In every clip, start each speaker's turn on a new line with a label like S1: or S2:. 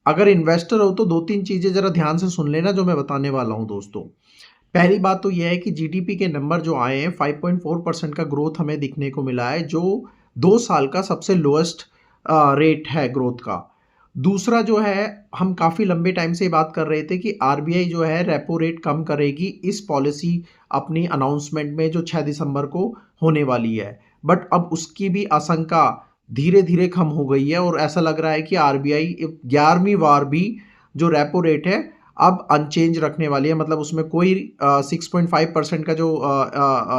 S1: अगर इन्वेस्टर हो तो 2-3 चीज़ें ज़रा ध्यान से सुन लेना जो मैं बताने वाला हूँ दोस्तों। पहली बात तो ये है कि जीडीपी के नंबर जो आए हैं 5.4% का ग्रोथ हमें दिखने को मिला है, जो 2 साल का सबसे लोएस्ट रेट है ग्रोथ का। दूसरा जो है, हम काफ़ी लंबे टाइम से ये बात कर रहे थे कि आरबीआई जो है रेपो रेट कम करेगी इस पॉलिसी अपनी अनाउंसमेंट में जो 6 दिसंबर को होने वाली है। बट अब उसकी भी आशंका धीरे-धीरे कम हो गई है और ऐसा लग रहा है कि आरबीआई 11वीं बार भी जो रेपो रेट है अब अनचेंज रखने वाली है, मतलब उसमें कोई 6.5% का जो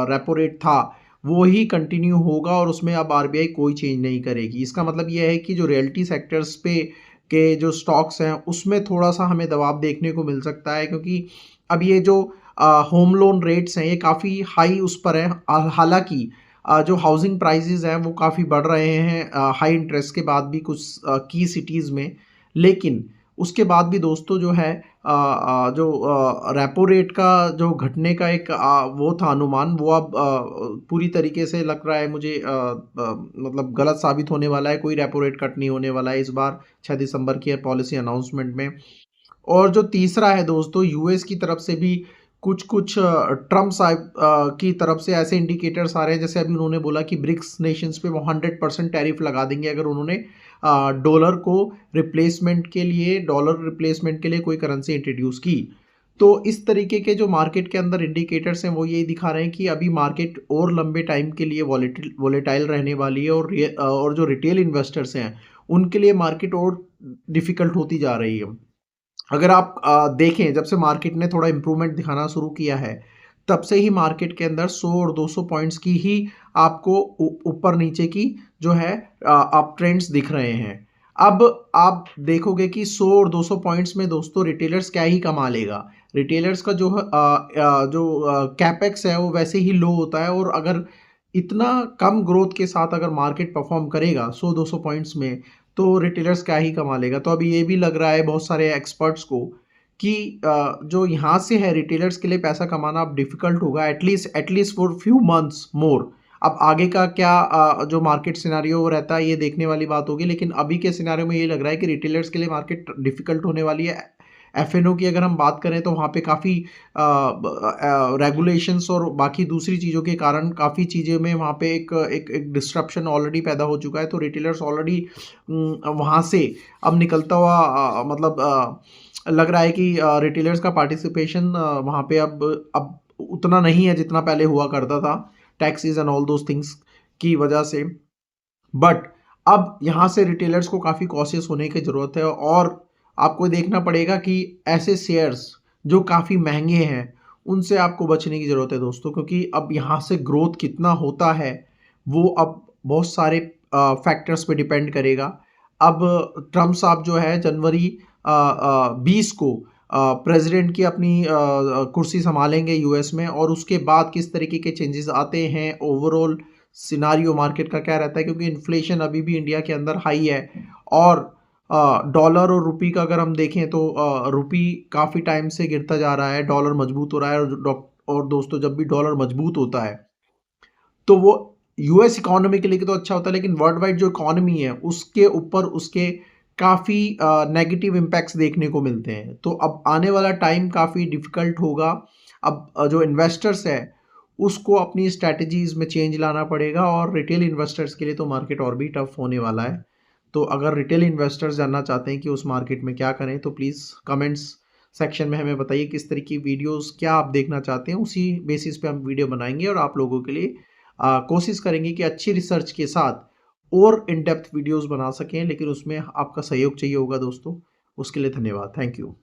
S1: रेपो रेट था वो ही कंटिन्यू होगा और उसमें अब आरबीआई कोई चेंज नहीं करेगी। इसका मतलब ये है कि जो रियल्टी सेक्टर्स पे के जो स्टॉक्स हैं उसमें थोड़ा-सा हमें दबाव देखने को मिल सकता है, क्योंकि अब ये जो होम लोन रेट्स हैं ये काफ़ी हाई उस पर हैं। हालाँकि जो हाउसिंग प्राइसेज़ हैं वो काफ़ी बढ़ रहे हैं हाई इंटरेस्ट के बाद भी कुछ की सिटीज़ में। लेकिन उसके बाद भी दोस्तों जो है जो रेपो रेट का जो घटने का एक वो था अनुमान, वो अब पूरी तरीके से लग रहा है मुझे मतलब गलत साबित होने वाला है। कोई रेपो रेट कट नहीं होने वाला है इस बार 6 दिसंबर की पॉलिसी अनाउंसमेंट में। और जो तीसरा है दोस्तों, यूएस की तरफ से भी कुछ-कुछ ट्रम्प साहब की तरफ से ऐसे इंडिकेटर्स आ रहे हैं, जैसे अभी उन्होंने बोला कि ब्रिक्स नेशंस पे वो 100% टैरिफ लगा देंगे अगर उन्होंने डॉलर रिप्लेसमेंट के लिए कोई करेंसी इंट्रोड्यूस की। तो इस तरीके के जो मार्केट के अंदर इंडिकेटर्स हैं वो यही दिखा रहे हैं कि अभी मार्केट और लंबे टाइम के लिए वॉलेटाइल रहने वाली है और जो रिटेल इन्वेस्टर्स हैं उनके लिए मार्केट और डिफ़िकल्ट होती जा रही है। अगर आप देखें, जब से मार्केट ने थोड़ा इम्प्रूवमेंट दिखाना शुरू किया है, तब से ही मार्केट के अंदर 100 और 200 पॉइंट्स की ही आपको ऊपर नीचे की जो है अप ट्रेंड्स दिख रहे हैं। अब आप देखोगे कि 100 और 200 पॉइंट्स में दोस्तों रिटेलर्स क्या ही कमा लेगा। रिटेलर्स का जो कैपेक्स है वो वैसे ही लो होता है, और अगर इतना कम ग्रोथ के साथ अगर मार्केट परफॉर्म करेगा 100-200 पॉइंट्स में, तो रिटेलर्स क्या ही कमा लेगा। तो अभी ये भी लग रहा है बहुत सारे एक्सपर्ट्स को कि जो यहाँ से है रिटेलर्स के लिए पैसा कमाना अब डिफ़िकल्ट होगा, एटलीस्ट फॉर फ्यू मंथ्स मोर। अब आगे का क्या जो मार्केट सिनेरियो रहता है ये देखने वाली बात होगी, लेकिन अभी के सिनेरियो में ये लग रहा है कि रिटेलर्स के लिए मार्केट डिफ़िकल्ट होने वाली है। एफएनओ की अगर हम बात करें तो वहाँ पे काफ़ी रेगुलेशंस और बाकी दूसरी चीज़ों के कारण काफ़ी चीज़ें में वहाँ पे एक डिस्ट्रप्शन ऑलरेडी पैदा हो चुका है। तो रिटेलर्स ऑलरेडी वहाँ से अब निकलता हुआ मतलब लग रहा है कि रिटेलर्स का पार्टिसिपेशन वहाँ पे अब उतना नहीं है जितना पहले हुआ करता था, taxes and all those things की वजह से। बट अब यहाँ से रिटेलर्स को काफ़ी कॉशियस होने की ज़रूरत है, और आपको देखना पड़ेगा कि ऐसे शेयर्स जो काफ़ी महंगे हैं उनसे आपको बचने की ज़रूरत है दोस्तों, क्योंकि अब यहाँ से ग्रोथ कितना होता है वो अब बहुत सारे फैक्टर्स पे डिपेंड करेगा। अब ट्रम्प साहब जो है जनवरी 20 को प्रेसिडेंट की अपनी कुर्सी संभालेंगे यूएस में, और उसके बाद किस तरीके के चेंजेस आते हैं, ओवरऑल सिनारियो मार्केट का क्या रहता है, क्योंकि इन्फ्लेशन अभी भी इंडिया के अंदर हाई है। और डॉलर और रुपी का अगर हम देखें तो रुपी काफ़ी टाइम से गिरता जा रहा है, डॉलर मजबूत हो रहा है, और दोस्तों जब भी डॉलर मजबूत होता है तो वो यूएस इकोनॉमी के लिए तो अच्छा होता है, लेकिन वर्ल्ड वाइड जो इकोनॉमी है उसके ऊपर उसके काफ़ी नेगेटिव इम्पैक्ट्स देखने को मिलते हैं। तो अब आने वाला टाइम काफ़ी डिफ़िकल्ट होगा। अब जो इन्वेस्टर्स है उसको अपनी स्ट्रैटेजीज़ में चेंज लाना पड़ेगा, और रिटेल इन्वेस्टर्स के लिए तो मार्केट और भी टफ होने वाला है। तो अगर रिटेल इन्वेस्टर्स जानना चाहते हैं कि उस मार्केट में क्या करें, तो प्लीज़ कमेंट्स सेक्शन में हमें बताइए किस तरह की वीडियोस क्या आप देखना चाहते हैं, उसी बेसिस पे हम वीडियो बनाएंगे और आप लोगों के लिए कोशिश करेंगे कि अच्छी रिसर्च के साथ और इन डेप्थ वीडियोस बना सकें, लेकिन उसमें आपका सहयोग चाहिए होगा दोस्तों। उसके लिए धन्यवाद। Thank you.